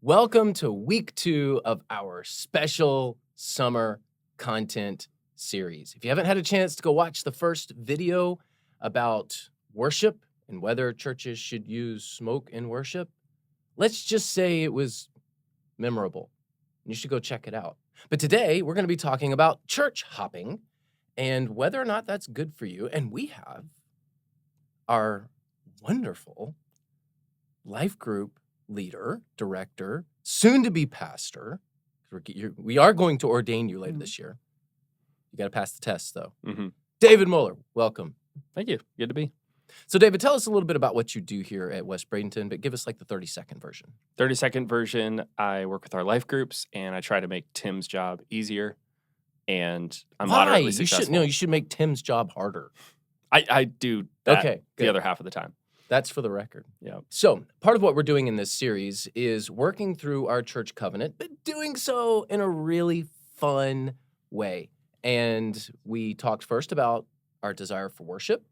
Welcome to week 2 of our special summer content series. If you haven't had a chance to go watch the first video about worship and whether churches should use smoke in worship, let's just say it was memorable. You should go check it out. But today we're going to be talking about church hopping and whether or not that's good for you. And we have our wonderful life group leader, director, soon-to-be pastor. We are going to ordain you later this year. You got to pass the test, though. David Mueller, welcome. Thank you. Good to be. So, David, tell us a little bit about what you do here at West Bradenton, but give us like the 30-second version. 30-second version, I work with our life groups, and I try to make Tim's job easier, and I'm moderately successful. You should make Tim's job harder. I do that Okay, the good. other half of the time. That's for the record. Yeah. So part of what we're doing in this series is working through our church covenant, but doing so in a really fun way. And we talked first about our desire for worship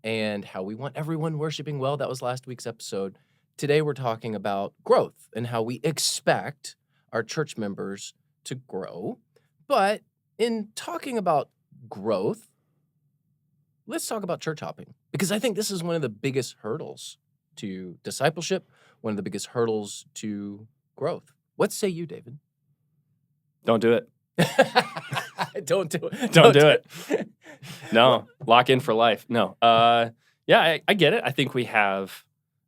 and how we want everyone worshiping well. That was last week's episode. Today we're talking about growth and how we expect our church members to grow. But in talking about growth, let's talk about church hopping, because I think this is one of the biggest hurdles to discipleship, one of the biggest hurdles to growth. What say you, David? Don't do it. Don't do it. Don't do it. No. Lock in for life. No. Yeah, I get it. I think we have,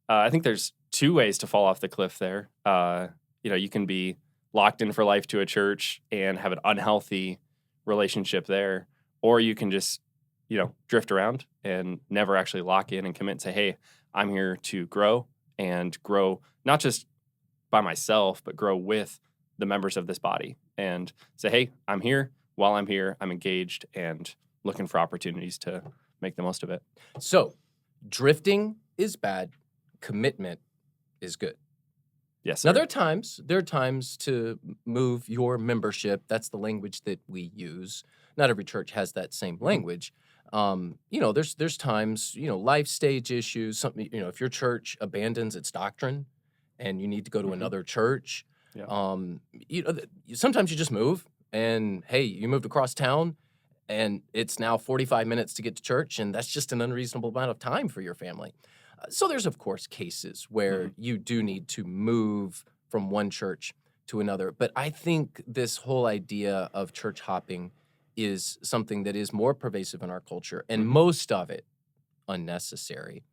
I think there's two ways to fall off the cliff there. You can be locked in for life to a church and have an unhealthy relationship there, or you can just drift around and never actually lock in and commit and say, hey, I'm here to grow and grow, not just by myself, but grow with the members of this body and say, hey, I'm here. While I'm here, I'm engaged and looking for opportunities to make the most of it. So drifting is bad. Commitment is good. Yes. Now, there are times to move your membership. That's the language that we use. Not every church has that same language. There's times, life stage issues, something, if your church abandons its doctrine and you need to go to another church, sometimes you just move and, hey, you moved across town and it's now 45 minutes to get to church, and that's just an unreasonable amount of time for your family. So there's, of course, cases where you do need to move from one church to another. But I think this whole idea of church hopping is something that is more pervasive in our culture, and most of it unnecessary.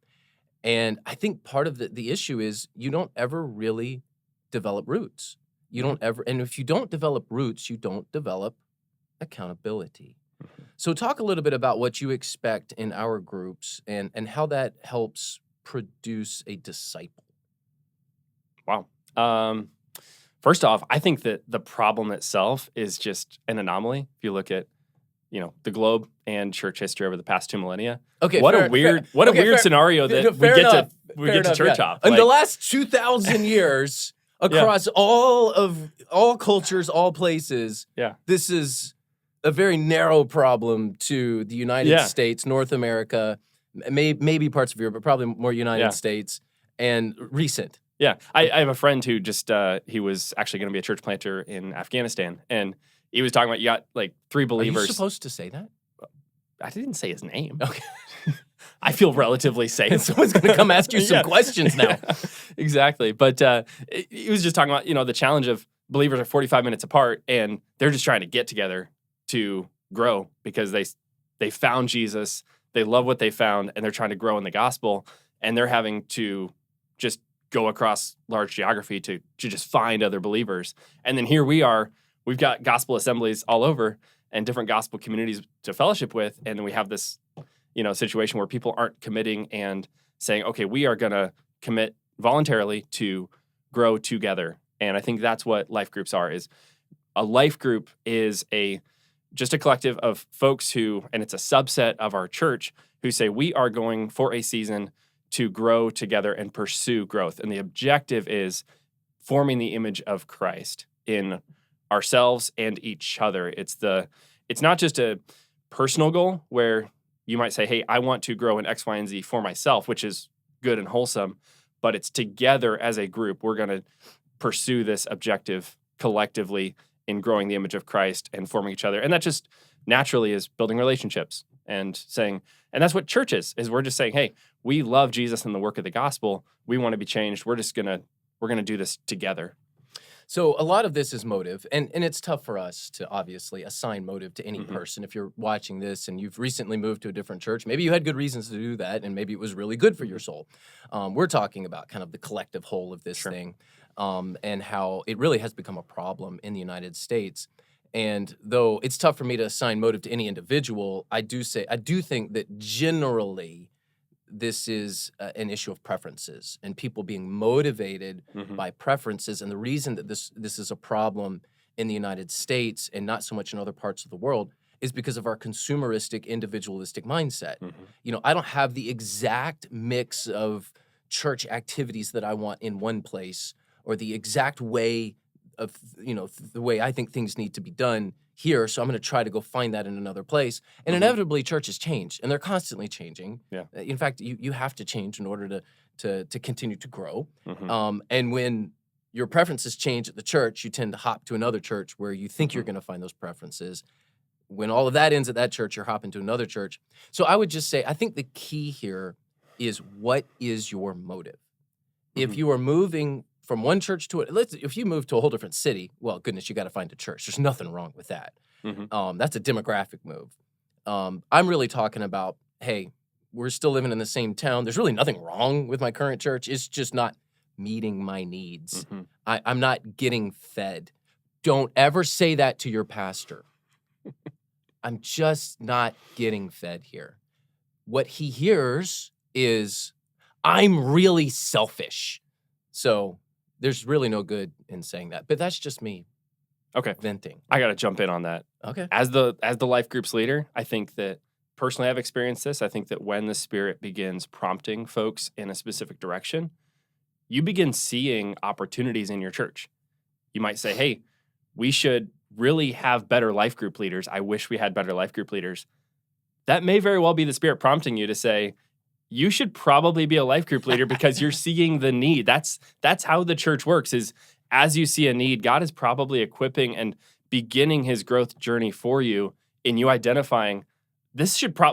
And I think part of the issue is you don't ever really develop roots. And if you don't develop roots, you don't develop accountability. So talk a little bit about what you expect in our groups and how that helps produce a disciple. Wow. First off, I think that the problem itself is just an anomaly. If you look at, the globe and church history over the past 2 millennia. Okay, what a weird scenario that we get to church hop. In the last 2,000 years, across all cultures, all places, this is a very narrow problem to the United States, North America, maybe parts of Europe, but probably more United States, and recent. Yeah, I have a friend who just, he was actually going to be a church planter in Afghanistan, and he was talking about you got like 3 believers. Are you supposed to say that? I didn't say his name. Okay. I feel relatively safe. Someone's going to come ask you some questions now. Exactly. But he was just talking about, the challenge of believers are 45 minutes apart, and they're just trying to get together to grow because they found Jesus, they love what they found, and they're trying to grow in the gospel, and they're having to just go across large geography to just find other believers. And then here we are, we've got gospel assemblies all over and different gospel communities to fellowship with, and we have this, situation where people aren't committing and saying, okay, we are going to commit voluntarily to grow together. And I think that's what life groups are. Is a life group is just a collective of folks who, and it's a subset of our church, who say we are going for a season to grow together and pursue growth. And the objective is forming the image of Christ in ourselves and each other. It's not just a personal goal where you might say, hey, I want to grow in X, Y, and Z for myself, which is good and wholesome, but it's together as a group. We're going to pursue this objective collectively in growing the image of Christ and forming each other. And that just naturally is building relationships and saying, and that's what church is we're just saying, hey, we love Jesus and the work of the gospel. We want to be changed. We're going to do this together. So a lot of this is motive, and it's tough for us to obviously assign motive to any person. If you're watching this and you've recently moved to a different church, maybe you had good reasons to do that, and maybe it was really good for your soul. We're talking about kind of the collective whole of this thing, and how it really has become a problem in the United States. And though it's tough for me to assign motive to any individual, I do think that generally this is an issue of preferences and people being motivated by preferences. And the reason that this is a problem in the United States and not so much in other parts of the world is because of our consumeristic, individualistic mindset. You know, I don't have the exact mix of church activities that I want in one place, or the exact way of, you know, the way I think things need to be done here, so I'm going to try to go find that in another place. And inevitably, churches change, and they're constantly changing. Yeah. In fact, you have to change in order to continue to grow. And when your preferences change at the church, you tend to hop to another church where you think you're going to find those preferences. When all of that ends at that church, you're hopping to another church. So I would just say, I think the key here is, what is your motive? If you are moving from one church to if you move to a whole different city, well, goodness, you got to find a church. There's nothing wrong with that. That's a demographic move. I'm really talking about, hey, we're still living in the same town. There's really nothing wrong with my current church. It's just not meeting my needs. I'm not getting fed. Don't ever say that to your pastor. I'm just not getting fed here. What he hears is, I'm really selfish. So there's really no good in saying that. But that's just me venting. I got to jump in on that. Okay. As the life group's leader, I think that personally I've experienced this. I think that when the Spirit begins prompting folks in a specific direction, you begin seeing opportunities in your church. You might say, hey, we should really have better life group leaders. I wish we had better life group leaders. That may very well be the Spirit prompting you to say, you should probably be a life group leader because you're seeing the need. That's how the church works, is as you see a need, God is probably equipping and beginning his growth journey for you in you identifying,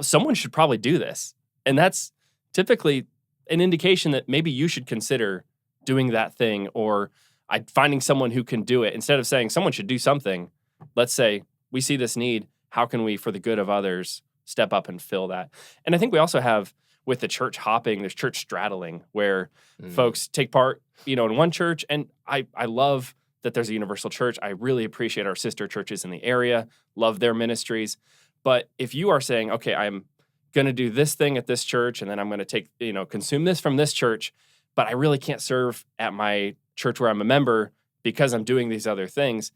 someone should probably do this. And that's typically an indication that maybe you should consider doing that thing, or finding someone who can do it. Instead of saying someone should do something, let's say, we see this need. How can we, for the good of others, step up and fill that? And I think we also have, with the church hopping, there's church straddling, where folks take part, in one church. And I love that there's a universal church. I really appreciate our sister churches in the area, love their ministries. But if you are saying, okay, I'm going to do this thing at this church, and then I'm going to take, consume this from this church, but I really can't serve at my church where I'm a member because I'm doing these other things.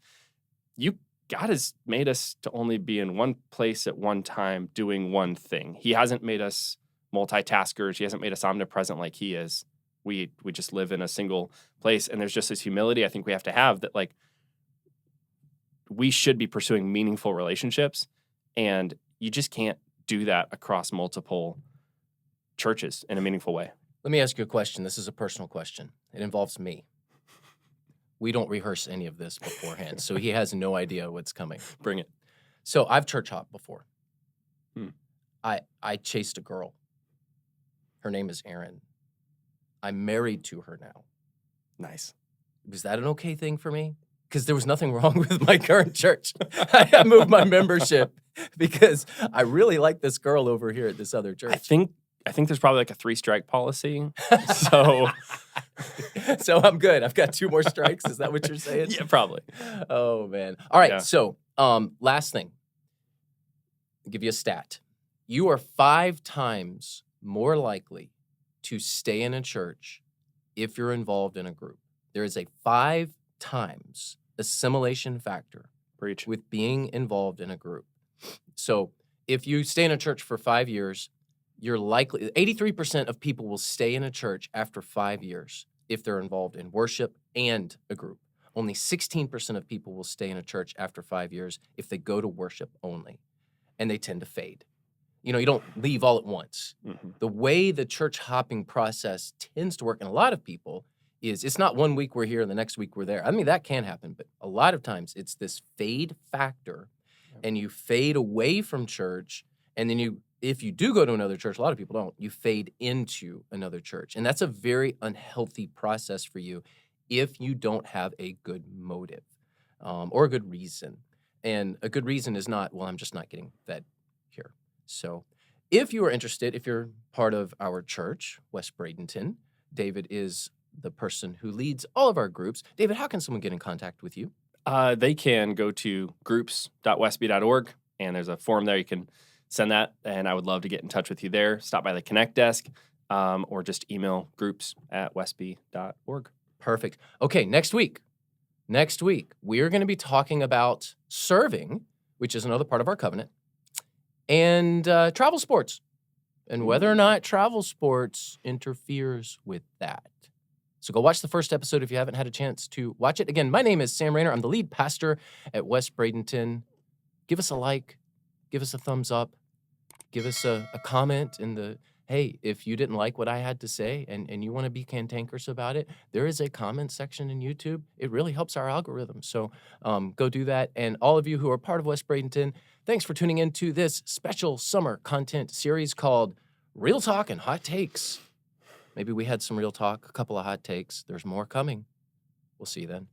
God has made us to only be in one place at one time doing one thing. He hasn't made us multitaskers. He hasn't made us omnipresent like he is. We just live in a single place, and there's just this humility I think we have to have, that like we should be pursuing meaningful relationships, and you just can't do that across multiple churches in a meaningful way. Let me ask you a question. This is a personal question. It involves me. We don't rehearse any of this beforehand, so he has no idea what's coming. Bring it. So I've church hopped before. I chased a girl. Her name is Erin. I'm married to her now. Nice. Was that an okay thing for me? Because there was nothing wrong with my current church. I moved my membership because I really like this girl over here at this other church. I think there's probably like a 3-strike policy. So So I'm good. I've got 2 more strikes. Is that what you're saying? Yeah, probably. Oh, man. All right. Yeah. So last thing. I'll give you a stat. You are 5 times more likely to stay in a church if you're involved in a group. There is a 5 times assimilation factor Preach. with being involved in a group. So if you stay in a church for 5 years, you're likely, 83% of people will stay in a church after 5 years if they're involved in worship and a group. Only 16% of people will stay in a church after 5 years if they go to worship only, and they tend to fade. You don't leave all at once. The way the church hopping process tends to work in a lot of people is it's not 1 week we're here and the next week we're there. I mean, that can happen, but a lot of times it's this fade factor, and you fade away from church, and then if you do go to another church, a lot of people don't, you fade into another church. And that's a very unhealthy process for you if you don't have a good motive or a good reason. And a good reason is not, well, I'm just not getting fed here. So if you are interested, if you're part of our church, West Bradenton, David is the person who leads all of our groups. David, how can someone get in contact with you? They can go to groups.westby.org, and there's a form there. You can send that, and I would love to get in touch with you there. Stop by the Connect desk, or just email groups@westby.org. Perfect. Okay, next week, we are going to be talking about serving, which is another part of our covenant, and travel sports, and whether or not travel sports interferes with that. So go watch the first episode if you haven't had a chance to watch it. Again, my name is Sam Rayner. I'm the lead pastor at West Bradenton. Give us a like, give us a thumbs up, give us a comment in the, hey, if you didn't like what I had to say and you want to be cantankerous about it, there is a comment section in YouTube. It really helps our algorithm. So go do that. And all of you who are part of West Bradenton, thanks for tuning in to this special summer content series called Real Talk and Hot Takes. Maybe we had some real talk, a couple of hot takes. There's more coming. We'll see you then.